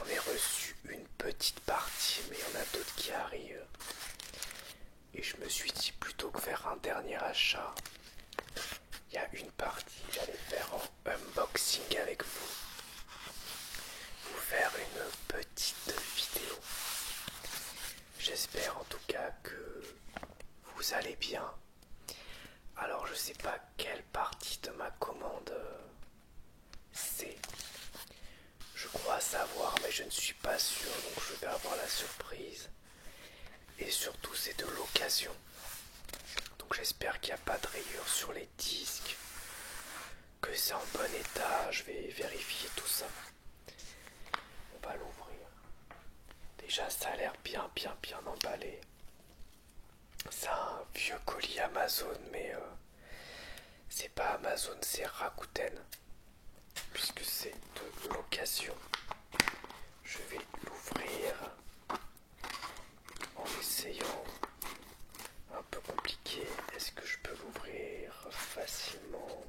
j'en ai reçu une petite partie, mais il y en a d'autres qui arrivent. Et je me suis dit, plutôt que faire un dernier achat, il y a une partie que j'allais faire en unboxing avec vous. Vous faire une petite vidéo. J'espère en tout cas que vous allez bien. Alors je sais pas quelle partie de ma commande c'est. Je crois savoir, mais je ne suis pas sûr, donc je vais avoir la surprise. Et surtout c'est de l'occasion. Donc j'espère qu'il n'y a pas de rayures sur les disques, que c'est en bon état. Je vais vérifier tout ça. On va l'ouvrir. Déjà ça a l'air bien emballé. C'est un vieux colis Amazon, mais c'est pas Amazon, c'est Rakuten, puisque c'est de l'occasion. Je vais l'ouvrir en essayant. Un peu compliqué. Est-ce que je peux l'ouvrir facilement?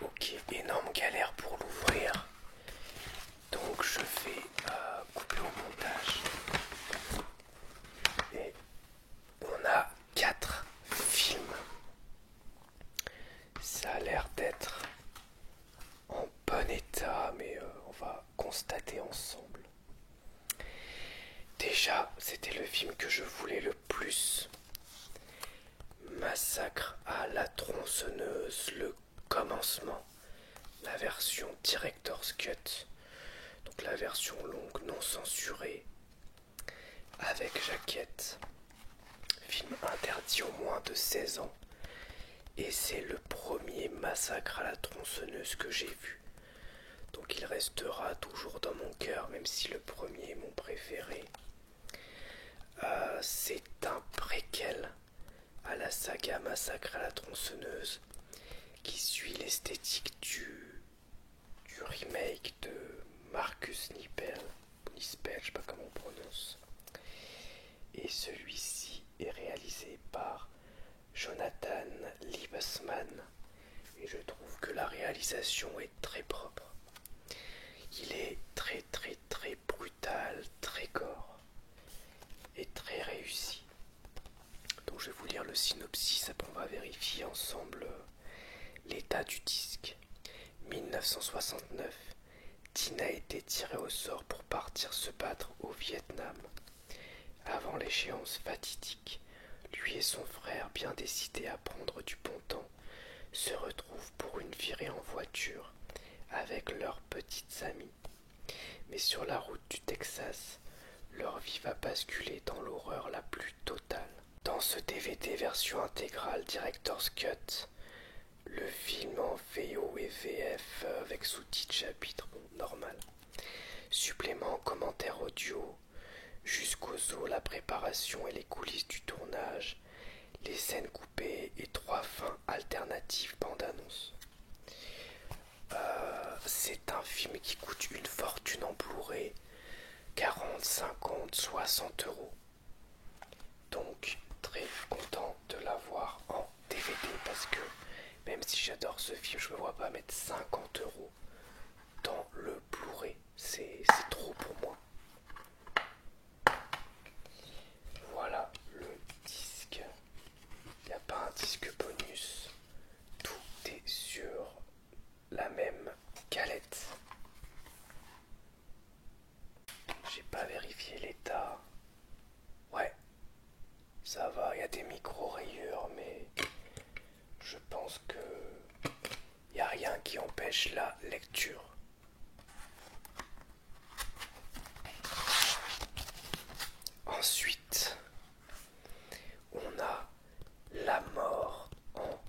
Ok, énorme galère pour l'ouvrir. Donc je vais couper au montage. Et on a 4 films. Ça a l'air d'être en bon état, mais on va constater ensemble. Déjà, c'était le film que je voulais le plus. Massacre à la tronçonneuse, le commencement. La version Director's Cut. Donc la version longue non censurée. Avec jaquette. Film interdit aux moins de 16 ans. Et c'est le premier Massacre à la tronçonneuse que j'ai vu. Donc il restera toujours dans mon cœur, même si le premier est mon préféré. C'est un préquel à la saga Massacre à la tronçonneuse qui suit l'esthétique du remake de Marcus Nispel, je sais pas comment on prononce. Et celui-ci est réalisé par Jonathan Liebesman et je trouve que la réalisation est très propre. Il est très brutal, très gore et très réussi. Donc je vais vous lire le synopsis, après on va vérifier ensemble l'état du disque. 1969, Tina a été tirée au sort pour partir se battre au Vietnam. Avant l'échéance fatidique, lui et son frère, bien décidés à prendre du bon temps, se retrouvent pour une virée en voiture avec leurs petites amies. Mais sur la route du Texas, leur vie va basculer dans l'horreur la plus totale. Dans ce DVD version intégrale Director's Cut, le film en VO et VF avec sous-titres chapitre normal, supplément commentaire audio, jusqu'aux os, la préparation et les coulisses du tournage, les scènes coupées et 3 fins alternatives bande-annonce. C'est un film qui coûte une fortune en Blu-ray, 40, 50, 60 euros. Donc très content de l'avoir en DVD parce que même si j'adore ce film, je me vois pas mettre 50 euros dans le Blu-ray. C'est trop pour moi. Voilà le disque. Il n'y a pas un disque bonus. Tout est sur la même galette. J'ai pas vérifié l'état. Ouais, ça va, il y a des micro-rayures, mais je pense que il n'y a rien qui empêche la lecture. Ensuite, on a La mort en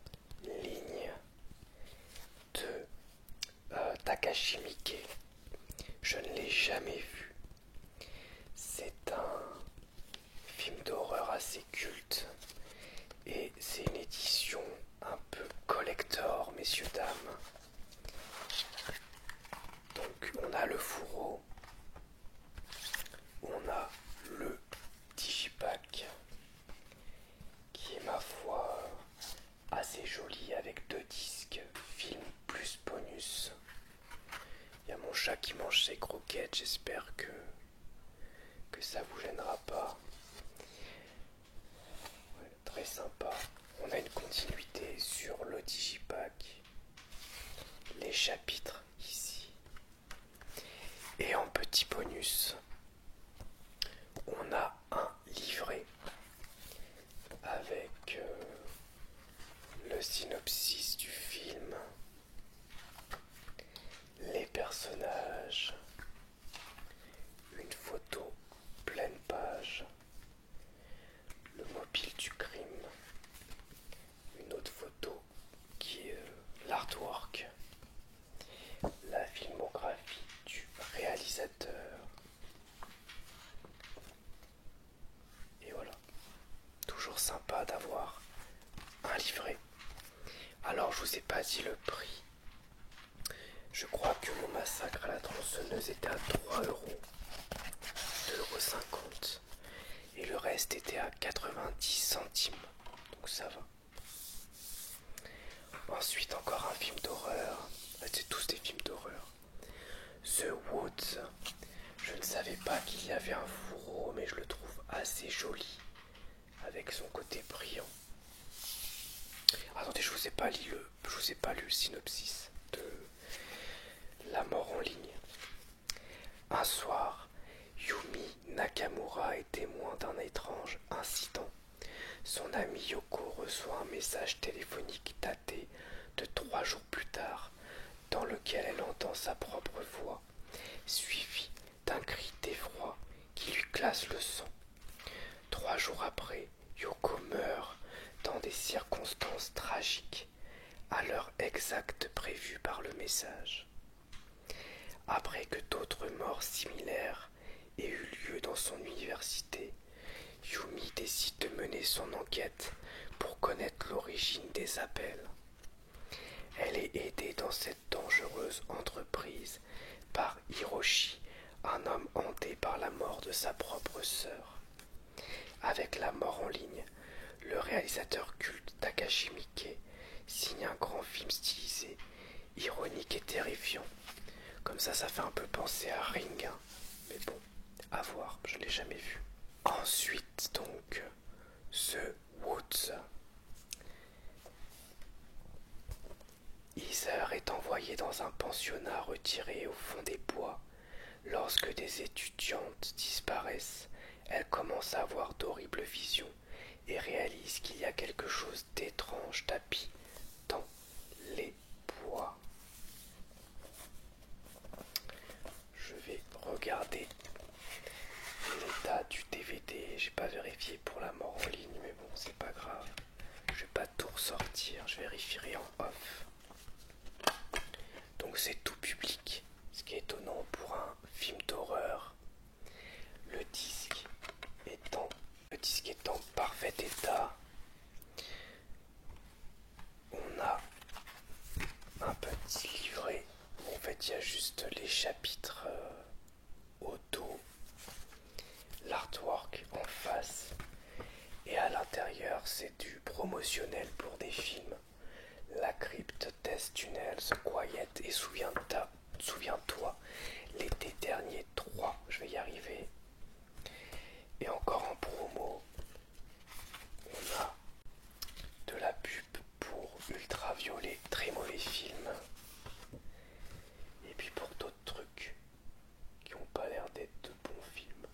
ligne de Takashi Miike. Je ne l'ai jamais vu. C'est un film d'horreur assez culte et c'est une édition un peu collector, messieurs dames. Donc on a le fourreau, on a le digipack qui est ma foi assez joli avec 2 disques, film plus bonus. Il y a mon chat qui mange ses croquettes. J'espère que ça vous gênera pas. Ouais, très sympa. On a une continuité sur le Digipack. Les chapitres ici. Et en petit bonus, on a un livret avec le synopsis du film, les personnages, une photo pleine page, le mobile du crime, une autre photo qui est l'artwork, la filmographie du réalisateur. Et voilà, toujours sympa d'avoir un livret. Alors je vous ai pas dit le prix. Je crois que mon massacre à la tronçonneuse était à 3 euros, 2,50 €. Et le reste était à 90 centimes. Donc ça va. Ensuite encore un film d'horreur. C'est tous des films d'horreur. The Woods. Je ne savais pas qu'il y avait un fourreau, mais je le trouve assez joli. Avec son côté brillant. Attendez, je vous ai pas lu le synopsis de La mort en ligne. Un soir, Yumi Nakamura est témoin d'un étrange incident. Son ami Yoko reçoit un message téléphonique daté de 3 jours plus tard, dans lequel elle entend sa propre voix, suivie d'un cri d'effroi qui lui glace le sang. 3 jours après, Yoko meurt dans des circonstances tragiques, à l'heure exacte prévue par le message. Après que d'autres morts similaires aient eu lieu dans son université, Yumi décide de mener son enquête pour connaître l'origine des appels. Elle est aidée dans cette dangereuse entreprise par Hiroshi, un homme hanté par la mort de sa propre sœur. Avec La mort en ligne, le réalisateur culte Takashi Miike signe un grand film stylisé, ironique et terrifiant. Comme ça fait un peu penser à Ring, hein. Mais bon, à voir, je l'ai jamais vu. Ensuite donc, The Woods. Heather est envoyée dans un pensionnat retiré au fond des bois. Lorsque des étudiantes disparaissent, elle commence à avoir d'horribles visions et réalise qu'il y a quelque chose d'étrange tapis dans les bois. Je vais regarder l'état du DVD. J'ai pas vérifié pour La mort en ligne, mais bon, c'est pas grave. Je vais pas tout ressortir, je vérifierai en off. Donc c'est tout public, ce qui est étonnant pour un film d'horreur. Le disque est en parfait état. On a un petit livret où en fait il y a juste les chapitres au dos, l'artwork en face, et à l'intérieur c'est du promotionnel pour des films. La crypte, Death Tunnel, The Quiet et Souviens-toi, l'été dernier 3, je vais y arriver. Et encore en promo, on a de la pub pour Ultraviolet, très mauvais film. Et puis pour d'autres trucs qui n'ont pas l'air d'être de bons films.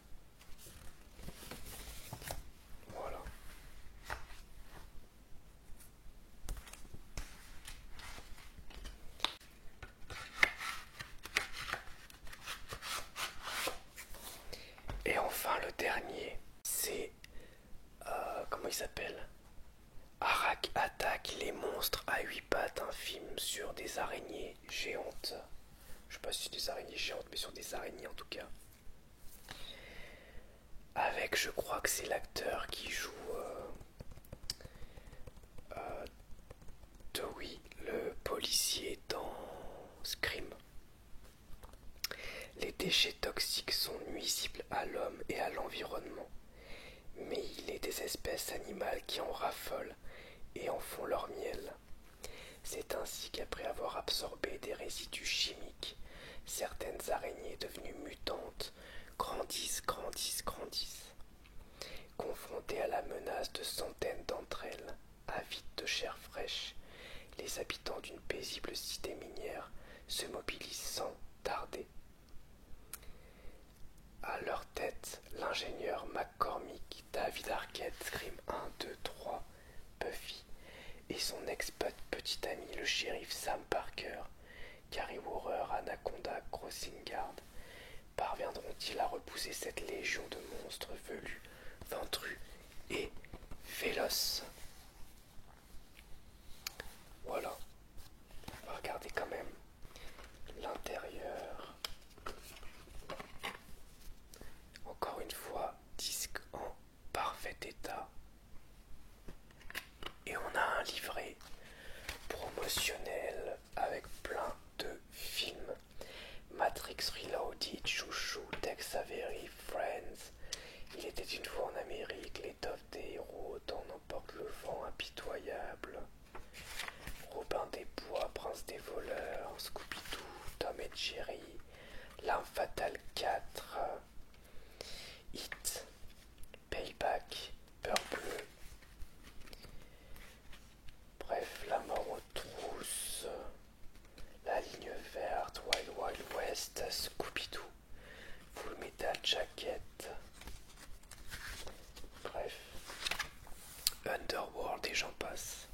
Voilà. Et enfin le dernier, c'est comment il s'appelle, Arak attaque les monstres à 8 pattes, un film sur des araignées géantes. Je sais pas si c'est des araignées géantes, mais sur des araignées en tout cas. Avec, je crois que c'est l'acteur qui joue Dewey, le policier dans Scream. Les déchets toxiques sont nuisibles à l'homme et à l'environnement, mais il est des espèces animales qui en raffolent et en font leur miel. C'est ainsi qu'après avoir absorbé des résidus chimiques, certaines garde. Parviendront-ils à repousser cette légion de monstres velus, ventrus et féroces? Voilà, on va regarder quand même l'intérieur. Encore une fois, disque en parfait état. Et on a un livret promotionnel avec plein de films. Matrix Reloaded, Chouchou, Tex Avery, Friends, Il était une fois en Amérique, L'étoffe des héros, Dans n'emporte le vent, Impitoyable, Robin des Bois, Prince des voleurs, Scooby-Doo, Tom et Jerry, L'Arme fatale 4, Hit, Payback, Peur bleue, bref, La mort aux trousses, La ligne verte, Wild Wild West, Scooby-Doo, Full Metal Jacket, bref, Underworld et j'en passe.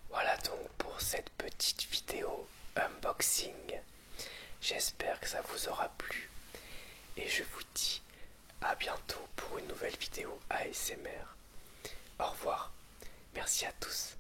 Voilà donc pour cette petite vidéo unboxing. J'espère que ça vous aura plu et je vous dis à bientôt pour une nouvelle vidéo ASMR. Au revoir, merci à tous.